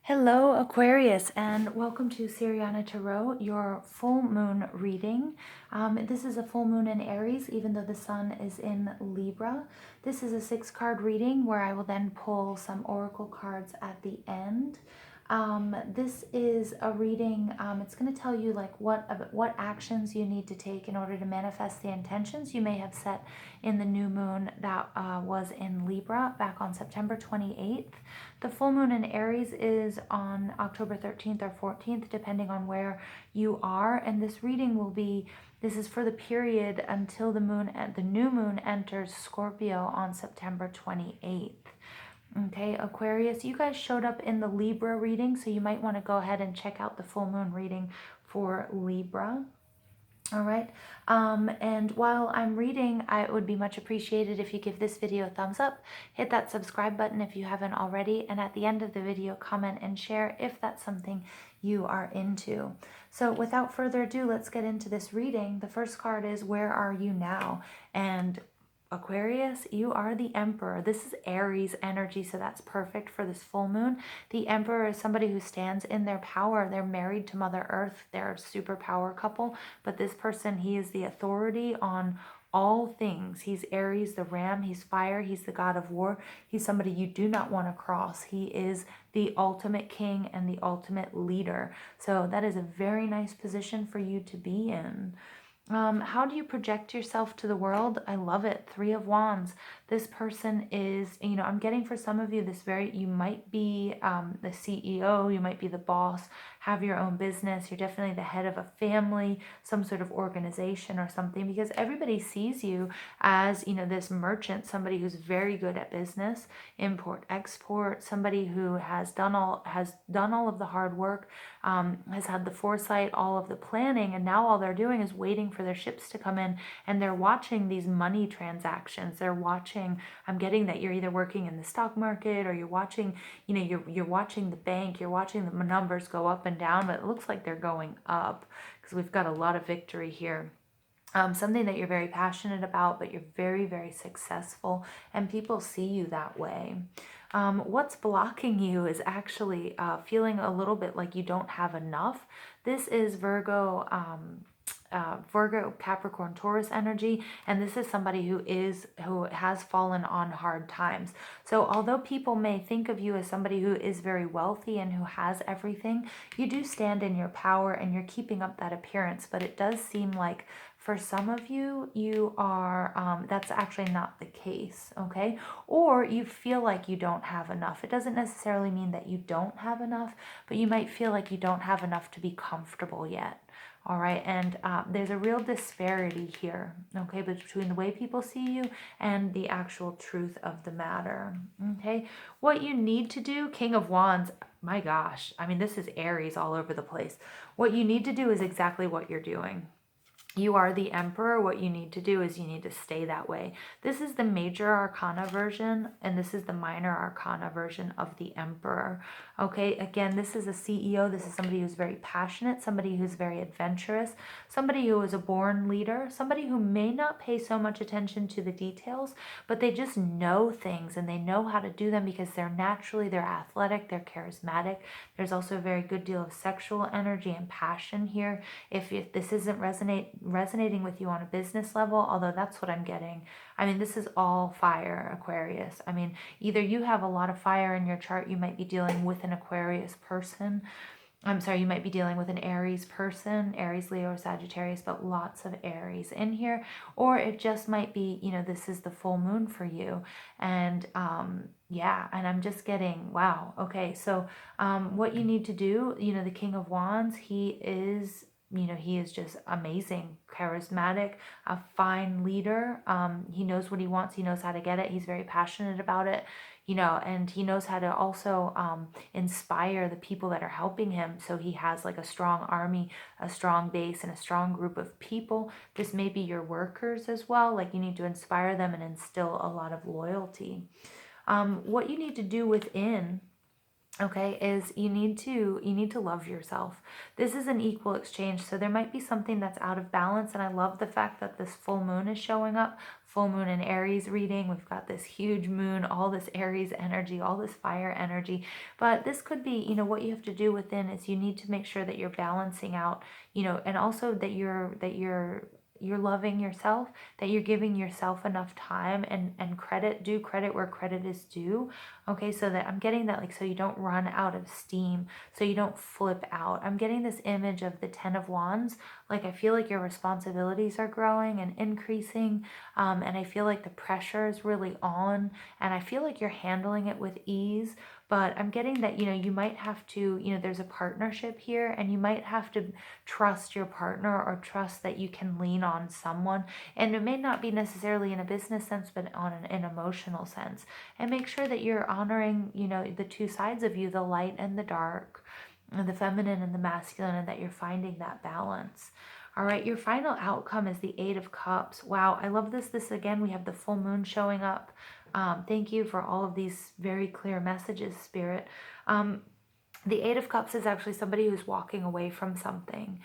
Hello, Aquarius, and welcome to Siriana Tarot, your full moon reading. This is a full moon in Aries, even though the sun is in Libra. This is a 6-card reading where I will then pull some oracle cards at the end. This is a reading. It's going to tell you like what actions you need to take in order to manifest the intentions you may have set in the new moon that was in Libra back on September 28th. The full moon in Aries is on October 13th or 14th, depending on where you are. And this reading will be, this is for the period until the new moon enters Scorpio on September 28th. Okay, Aquarius, you guys showed up in the Libra reading, so you might want to go ahead and check out the full moon reading for Libra. All right, and while I'm reading, it would be much appreciated if you give this video a thumbs up, hit that subscribe button if you haven't already, and at the end of the video, comment and share if that's something you are into. So without further ado, let's get into this reading. The first card is, where are you now? And Aquarius, you are the Emperor. This is Aries energy, so that's perfect for this full moon. The Emperor is somebody who stands in their power. They're married to Mother Earth. They're a superpower couple, but this person, he is the authority on all things. He's Aries, the ram. He's fire. He's the god of war. He's somebody you do not want to cross. He is the ultimate king and the ultimate leader. So that is a very nice position for you to be in. How do you project yourself to the world? I love it. 3 of Wands. This person is, I'm getting for some of you you might be the CEO, you might be the boss, have your own business. You're definitely the head of a family, some sort of organization or something, because everybody sees you as, this merchant, somebody who's very good at business, import, export, somebody who has done all of the hard work, has had the foresight, all of the planning, and now all they're doing is waiting for their ships to come in, and they're watching these money transactions. They're watching, I'm getting that you're either working in the stock market or you're watching, you're watching the bank, you're watching the numbers go up and down, but it looks like they're going up because we've got a lot of victory here. Something that you're very passionate about, but you're very, very successful, and people see you that way. What's blocking you is actually feeling a little bit like you don't have enough. This is Virgo, Capricorn, Taurus energy, and this is somebody who has fallen on hard times. So although people may think of you as somebody who is very wealthy and who has everything, you do stand in your power and you're keeping up that appearance, but it does seem like for some of you, you are, that's actually not the case, okay? Or you feel like you don't have enough. It doesn't necessarily mean that you don't have enough, but you might feel like you don't have enough to be comfortable yet. All right, and there's a real disparity here, okay, between the way people see you and the actual truth of the matter, okay? What you need to do, King of Wands, my gosh, I mean, this is Aries all over the place. What you need to do is exactly what you're doing. You are the Emperor. What you need to do is you need to stay that way. This is the major arcana version, and this is the minor arcana version of the Emperor. Okay, again, this is a CEO. This is somebody who's very passionate, somebody who's very adventurous, somebody who is a born leader, somebody who may not pay so much attention to the details, but they just know things and they know how to do them because they're athletic, they're charismatic. There's also a very good deal of sexual energy and passion here. If this isn't resonating with you on a business level, although that's what I'm getting. I mean, this is all fire, Aquarius. I mean, either you have a lot of fire in your chart, you might be dealing with an Aquarius person. You might be dealing with an Aries person, Aries, Leo, Sagittarius, but lots of Aries in here. Or it just might be, this is the full moon for you. And yeah, and I'm just getting, wow. Okay, so what you need to do, the King of Wands, he is just amazing, charismatic, a fine leader. He knows what he wants. He knows how to get it. He's very passionate about it, and he knows how to also inspire the people that are helping him. So he has like a strong army, a strong base, and a strong group of people. This may be your workers as well. Like you need to inspire them and instill a lot of loyalty. What you need to do within, okay, is you need to love yourself. This is an equal exchange, so there might be something that's out of balance, and I love the fact that this full moon is showing up full moon in Aries reading. We've got this huge moon, all this Aries energy, all this fire energy. But this could be, you know, what you have to do within is you need to make sure that you're balancing out, you know, and also that you're loving yourself, that you're giving yourself enough time and credit, due credit where credit is due. Okay, so that I'm getting that, like, so you don't run out of steam, so you don't flip out. I'm getting this image of the 10 of Wands. Like, I feel like your responsibilities are growing and increasing, and I feel like the pressure is really on, and I feel like you're handling it with ease. But I'm getting that, you know, you might have to, you know, there's a partnership here, and you might have to trust your partner or trust that you can lean on someone. And it may not be necessarily in a business sense, but on an emotional sense. And make sure that you're honoring, you know, the two sides of you, the light and the dark, and the feminine and the masculine, and that you're finding that balance. All right, your final outcome is the 8 of Cups. Wow, I love this. This, again, we have the full moon showing up. Thank you for all of these very clear messages, Spirit. The 8 of Cups is actually somebody who's walking away from something.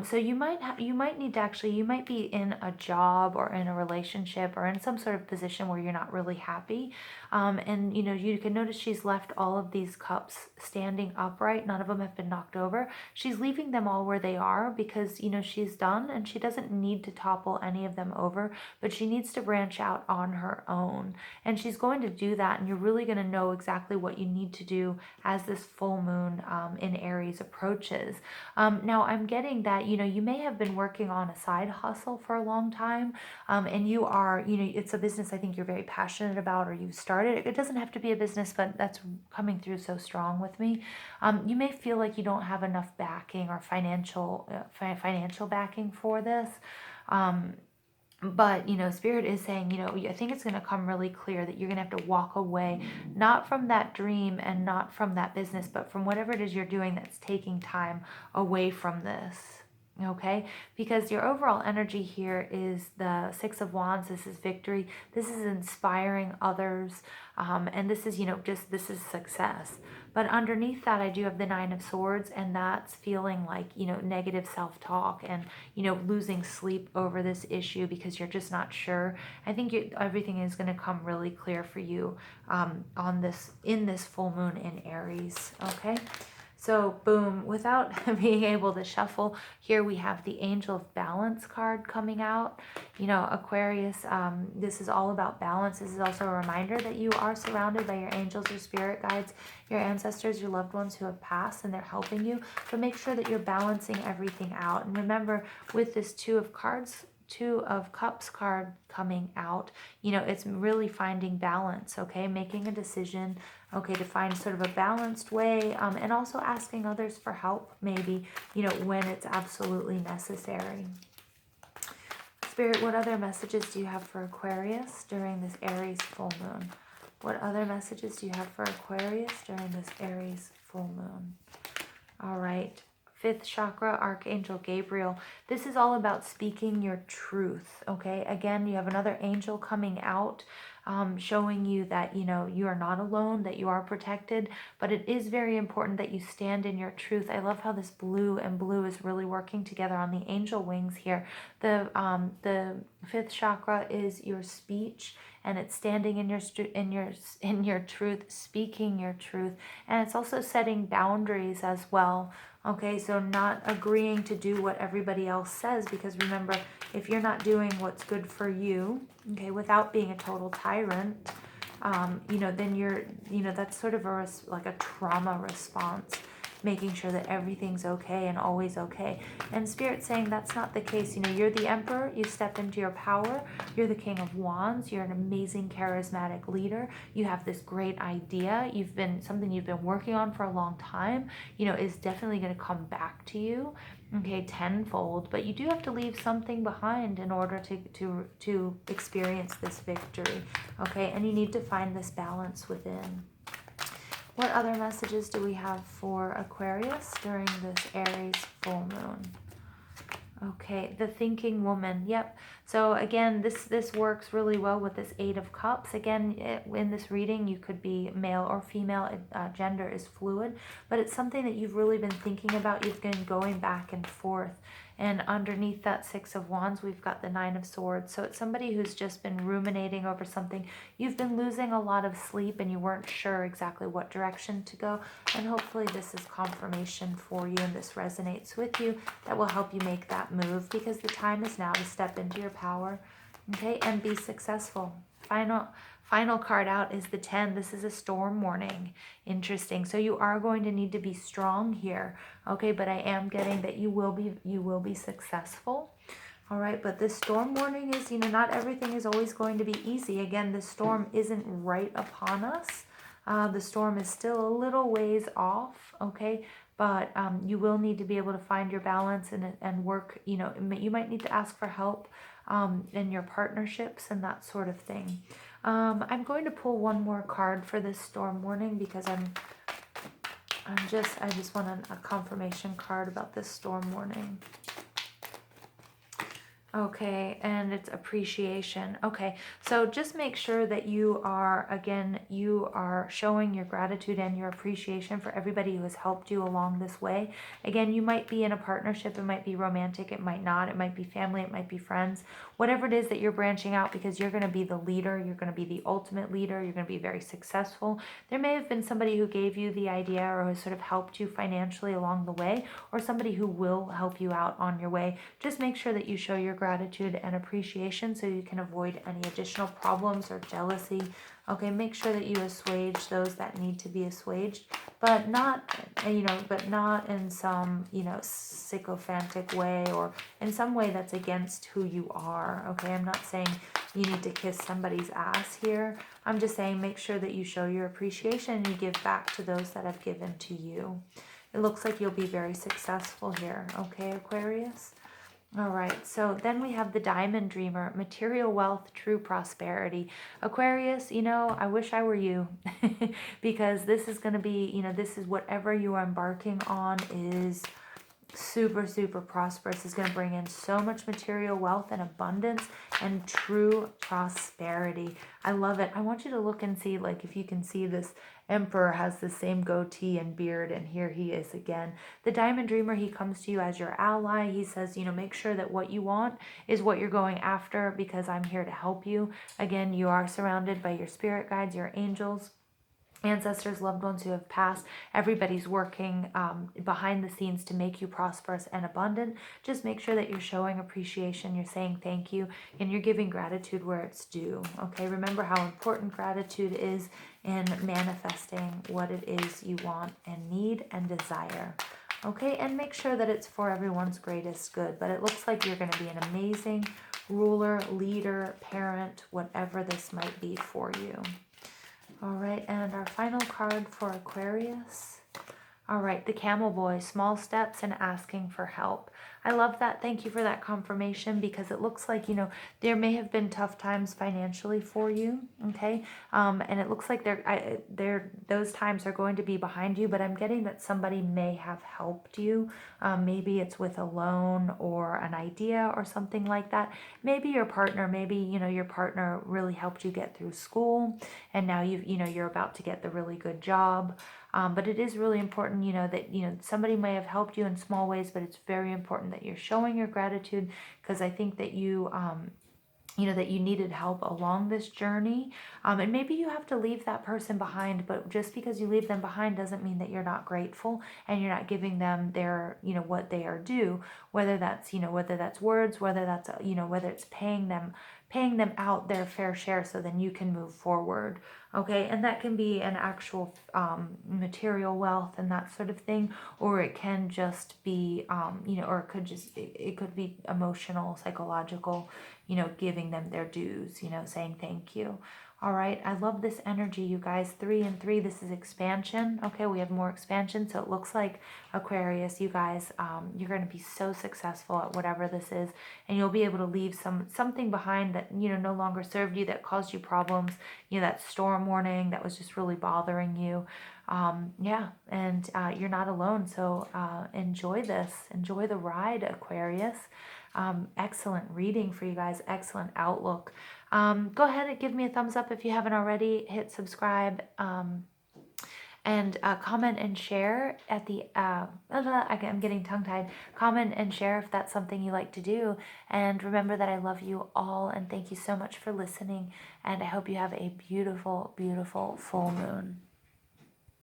So you might need to actually, you might be in a job or in a relationship or in some sort of position where you're not really happy. And, you know, you can notice she's left all of these cups standing upright. None of them have been knocked over. She's leaving them all where they are because, you know, she's done, and she doesn't need to topple any of them over, but she needs to branch out on her own. And she's going to do that, and you're really going to know exactly what you need to do as this full moon in Aries approaches. Now I'm getting that, you know, you may have been working on a side hustle for a long time, and you are, you know, it's a business I think you're very passionate about, or you've started. It doesn't have to be a business, but that's coming through so strong with me. You may feel like you don't have enough backing or financial backing for this. But, you know, Spirit is saying, you know, I think it's going to come really clear that you're going to have to walk away, not from that dream and not from that business, but from whatever it is you're doing that's taking time away from this. Okay, because your overall energy here is the 6 of Wands. This is victory. This is inspiring others. And this is, you know, just, this is success. But underneath that, I do have the 9 of Swords, and that's feeling like, you know, negative self-talk and, you know, losing sleep over this issue because you're just not sure. I think everything is going to come really clear for you in this full moon in Aries. Okay. So boom, without being able to shuffle, here we have the Angel of Balance card coming out. You know, Aquarius, this is all about balance. This is also a reminder that you are surrounded by your angels, your spirit guides, your ancestors, your loved ones who have passed, and they're helping you. But make sure that you're balancing everything out. And remember, with this Two of Cups card coming out, you know, it's really finding balance, okay? Making a decision, okay, to find sort of a balanced way, and also asking others for help, maybe, you know, when it's absolutely necessary. Spirit, what other messages do you have for Aquarius during this Aries full moon? What other messages do you have for Aquarius during this Aries full moon? All right. 5th chakra, Archangel Gabriel. This is all about speaking your truth, okay? Again, you have another angel coming out, showing you that, you know, you are not alone, that you are protected, but it is very important that you stand in your truth. I love how this blue and blue is really working together on the angel wings here. The 5th chakra is your speech, and it's standing in your truth, speaking your truth, and it's also setting boundaries as well. Okay, so not agreeing to do what everybody else says, because remember, if you're not doing what's good for you, okay, without being a total tyrant, you know, then you're, you know, that's sort of like a trauma response, making sure that everything's okay and always okay. And Spirit's saying that's not the case. You know, you're the Emperor, you step into your power, you're the King of Wands, you're an amazing charismatic leader, you have this great idea, something you've been working on for a long time, you know, is definitely going to come back to you, okay, tenfold. But you do have to leave something behind in order to experience this victory, okay, and you need to find this balance within. What other messages do we have for Aquarius during this Aries full moon? Okay, the thinking woman. Yep. So again, this works really well with this 8 of Cups. Again, in this reading, you could be male or female. Gender is fluid, but it's something that you've really been thinking about. You've been going back and forth. And underneath that Six of Wands, we've got the Nine of Swords. So it's somebody who's just been ruminating over something. You've been losing a lot of sleep and you weren't sure exactly what direction to go. And hopefully this is confirmation for you and this resonates with you that will help you make that move, because the time is now to step into your power, okay, and be successful. Final card out is the 10. This is a storm warning. Interesting. So you are going to need to be strong here, okay, but I am getting that you will be successful. All right, but this storm warning is, not everything is always going to be easy. Again, the storm isn't right upon us. The storm is still a little ways off, okay, but you will need to be able to find your balance and work. You might need to ask for help in your partnerships and that sort of thing. I'm going to pull one more card for this storm warning because I just want a confirmation card about this storm warning. Okay, and it's appreciation. Okay, so just make sure that you are showing your gratitude and your appreciation for everybody who has helped you along this way. Again, you might be in a partnership, it might be romantic, it might not, it might be family, it might be friends. Whatever it is that you're branching out, because you're going to be the leader, you're going to be the ultimate leader, you're going to be very successful. There may have been somebody who gave you the idea or has sort of helped you financially along the way, or somebody who will help you out on your way. Just make sure that you show your gratitude and appreciation so you can avoid any additional problems or jealousy. Okay, make sure that you assuage those that need to be assuaged, but not in some, sycophantic way or in some way that's against who you are. Okay, I'm not saying you need to kiss somebody's ass here. I'm just saying make sure that you show your appreciation and you give back to those that have given to you. It looks like you'll be very successful here. Okay, Aquarius? All right, so then we have the Diamond Dreamer, material wealth, true prosperity. Aquarius, I wish I were you because this is going to be, this is whatever you are embarking on is super, super prosperous. Is going to bring in so much material wealth and abundance and true prosperity. I love it. I want you to look and see, like, if you can see this Emperor has the same goatee and beard, and here he is again. The Diamond Dreamer, he comes to you as your ally. He says, make sure that what you want is what you're going after, because I'm here to help you. Again, you are surrounded by your spirit guides, your angels, ancestors, loved ones who have passed. Everybody's working behind the scenes to make you prosperous and abundant. Just make sure that you're showing appreciation, you're saying thank you, and you're giving gratitude where it's due. Okay, remember how important gratitude is in manifesting what it is you want and need and desire. Okay, and make sure that it's for everyone's greatest good. But it looks like you're going to be an amazing ruler, leader, parent, whatever this might be for you. All right, and our final card for Aquarius. All right, the Camel Boy, small steps and asking for help. I love that. Thank you for that confirmation, because it looks like, there may have been tough times financially for you, okay? And it looks like those times are going to be behind you, but I'm getting that somebody may have helped you. Maybe it's with a loan or an idea or something like that. Maybe your partner, your partner really helped you get through school, and now you're about to get the really good job. But it is really important, that, somebody may have helped you in small ways, but it's very important that you're showing your gratitude, because I think that that you needed help along this journey. And maybe you have to leave that person behind, but just because you leave them behind doesn't mean that you're not grateful and you're not giving them their, what they are due, whether that's words, whether that's, whether it's paying them out their fair share so then you can move forward. Okay, and that can be an actual material wealth and that sort of thing, or it can just be, or it could be emotional, psychological, giving them their dues, saying thank you. All right, I love this energy, you guys. 3 and 3, this is expansion. Okay, we have more expansion, so it looks like Aquarius, you guys, you're going to be so successful at whatever this is, and you'll be able to leave something behind that, no longer served you, that caused you problems, that storm warning that was just really bothering you. Yeah, and you're not alone, so enjoy this. Enjoy the ride, Aquarius. Excellent reading for you guys. Excellent outlook. Go ahead and give me a thumbs up if you haven't already. Hit subscribe. And comment and share at the, I'm getting tongue-tied. Comment and share if that's something you like to do. And remember that I love you all, and thank you so much for listening. And I hope you have a beautiful, beautiful full moon.